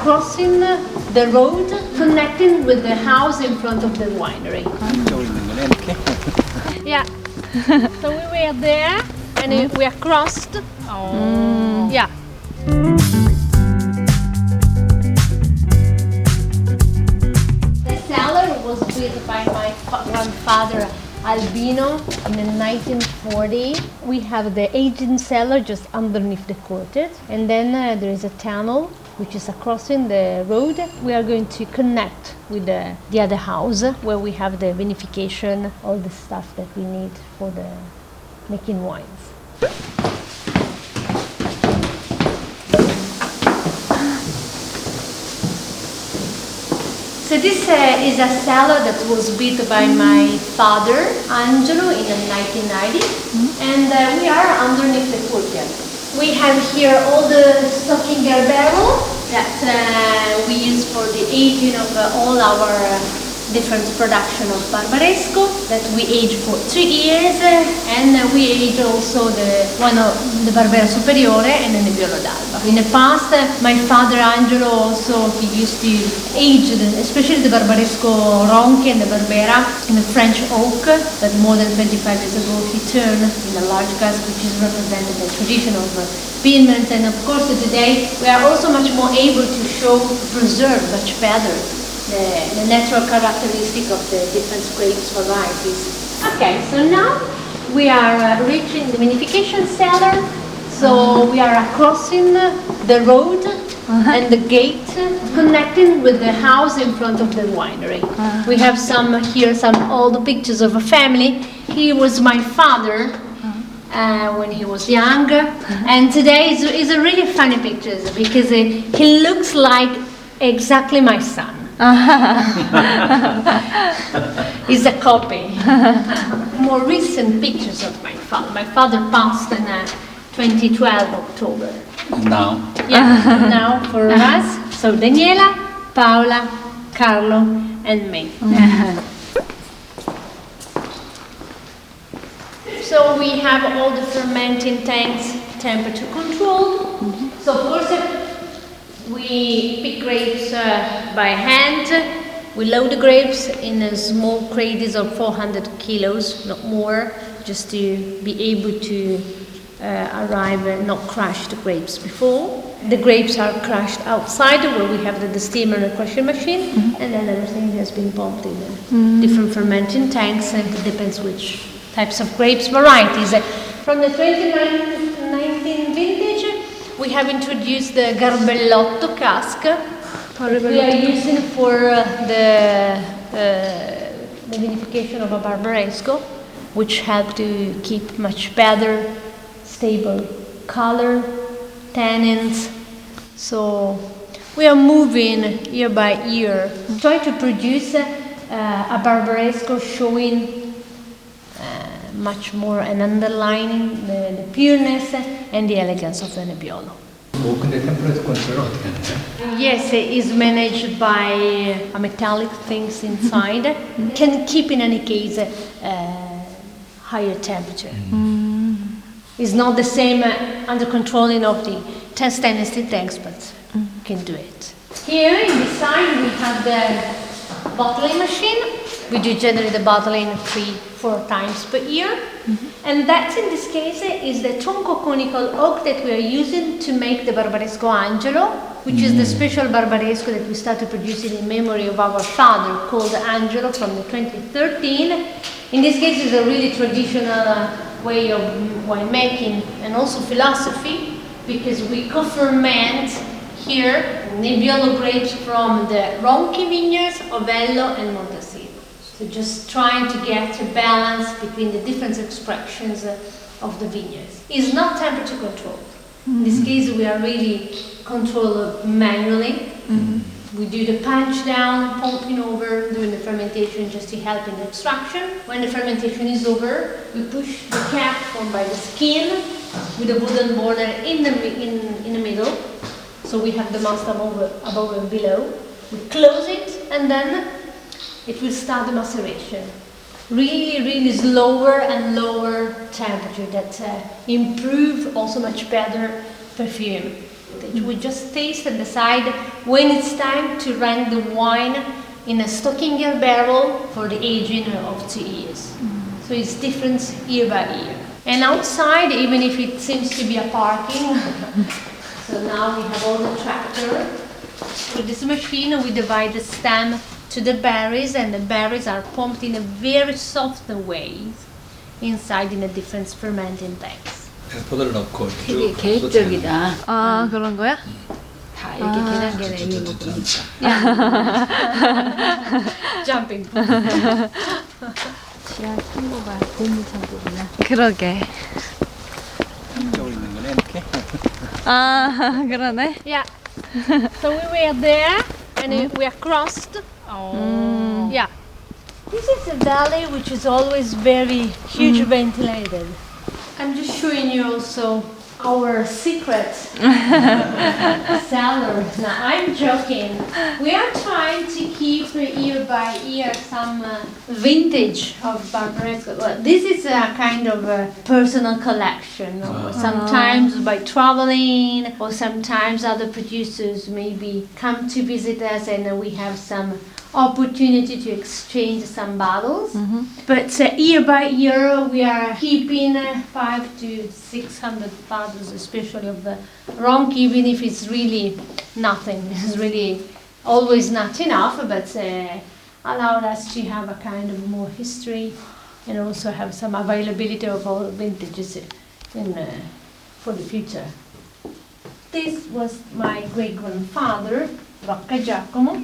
crossing the road connecting with the house in front of the winery. Yeah. So we were there and we are crossed. Oh. Yeah. The cellar was built by my grandfather Albino in 1940. We have the aging cellar just underneath the cottage, and then there is a tunnel which is crossing the road. We are going to connect with the other house where we have the vinification, all the stuff that we need for the making wines. So this is a cellar that was built by my father, Angelo, in 1990, and we are underneath the courtyard. We have here all the stocking barrel that we use for the aging of all our different production of Barbaresco that we age for 3 years, and we age also the Barbera Superiore and the Nebbiolo d'Alba. In the past, my father Angelo also he used to age especially the Barbaresco Ronchi and the Barbera in the French oak, but more than 25 years ago he turned in a large cask, which is represented the tradition of Piedmont. And of course today we are also much more able to preserve much better the natural characteristic of the different grapes varieties. Okay, so now we are reaching the vinification cellar. So we are crossing the road and the gate connecting with the house in front of the winery. We have some old pictures of a family. He was my father when he was young, and today is a really funny picture because he looks like exactly my son. Is a copy. More recent pictures of my father. My father passed in 2012 October. Now? Yeah, now for us. So Daniela, Paola, Carlo, and me. So we have all the fermenting tanks temperature controlled. So of course we pick grapes by hand. We load the grapes in small crates of 400 kilos, not more, just to be able to arrive and not crush the grapes before. The grapes are crushed outside where we have the distiller and the crushing machine, and then everything has been pumped in different fermenting tanks, and it depends which types of grapes varieties. From the 2019 vintage, we have introduced the Garbellotto cask. We are using for the vinification of a Barbaresco, which help to keep much better, stable color, tannins. So we are moving year by year, try to produce a Barbaresco showing much more and underlining the pureness and the elegance of the Nebbiolo. 근데 템퍼레이처 컨트롤 어떻게 하나요? Yes, it is managed by a metallic things inside. Can keep in any case higher temperature. It's not the same under controlling of the stainless steel tanks, but can do it. Here in this side we have the bottling machine. We do generally the bottling 3-4 times per year. And that in this case is the tronco conical oak that we are using to make the Barbaresco Angelo, which is the special Barbaresco that we started producing in memory of our father called Angelo from the 2013. In this case it's a really traditional way of winemaking and also philosophy, because we co-ferment here Nebbiolo grapes from the Ronchi vineyards, Ovello and Montalcino. So just trying to get a balance between the different expressions of the vineyards. It's not temperature controlled. In this case we are really controlled manually. We do the punch down, pumping over during the fermentation just to help in the extraction. When the fermentation is over, we push the cap formed by the skin with a wooden border in the middle. So we have the mast above and below. We close it and then it will start the maceration. Really slower and lower temperature that improve also much better perfume. We just taste and decide when it's time to rank the wine in a stocking year barrel for the aging of 2 years. So it's different year by year. And outside, even if it seems to be a parking, so now we have all the tractor. With this machine, we divide the stem to the berries, and the berries are pumped in a very soft way inside in a different fermenting tanks. 포도를 넣고 되게 쭉 계획적이다. 아, 그런 거야? 다 이렇게 계단계단 있는 거 보니까. Jumping. 지하 창고가 보물 창고구나. 그러게. 이쪽으로 있는 거네 이렇게. 아, 그러네. Yeah. So we were there and we are crossed. Yeah. This is a valley which is always very huge ventilated. I'm just showing you also our secret cellar. Now I'm joking. We are trying to keep year by year some vintage of Barbaresco. Well, this is a kind of a personal collection. Sometimes by traveling, or sometimes other producers maybe come to visit us and we have some opportunity to exchange some bottles. But year by year we are keeping 500 to 600 bottles, especially of the ronchi, even if it's really nothing. It's really always not enough, but allowed us to have a kind of more history and also have some availability of all vintages for the future. This was my great-grandfather, Rocca Giacomo.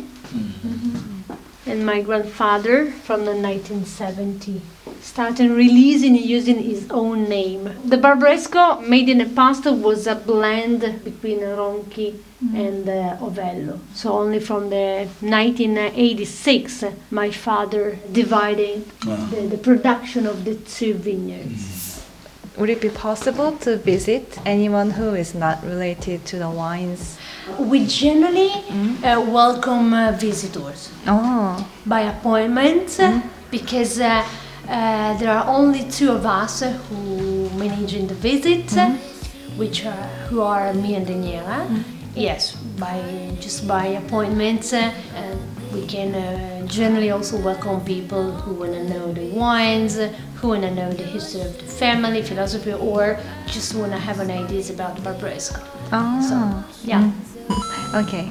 And my grandfather from the 1970 started releasing using his own name. The Barbaresco made in the past was a blend between Ronchi and Ovello. So only from the 1986 my father divided the production of the two vineyards. Would it be possible to visit anyone who is not related to the wines? We generally welcome visitors Oh. by appointment because there are only two of us who managing the visit, who are me and Daniela. Yes, by appointment, we can generally also welcome people who want to know the wines, who want to know the history of the family, philosophy, or just want to have an ideas about Barbaresco. Oh. So, yeah. Okay.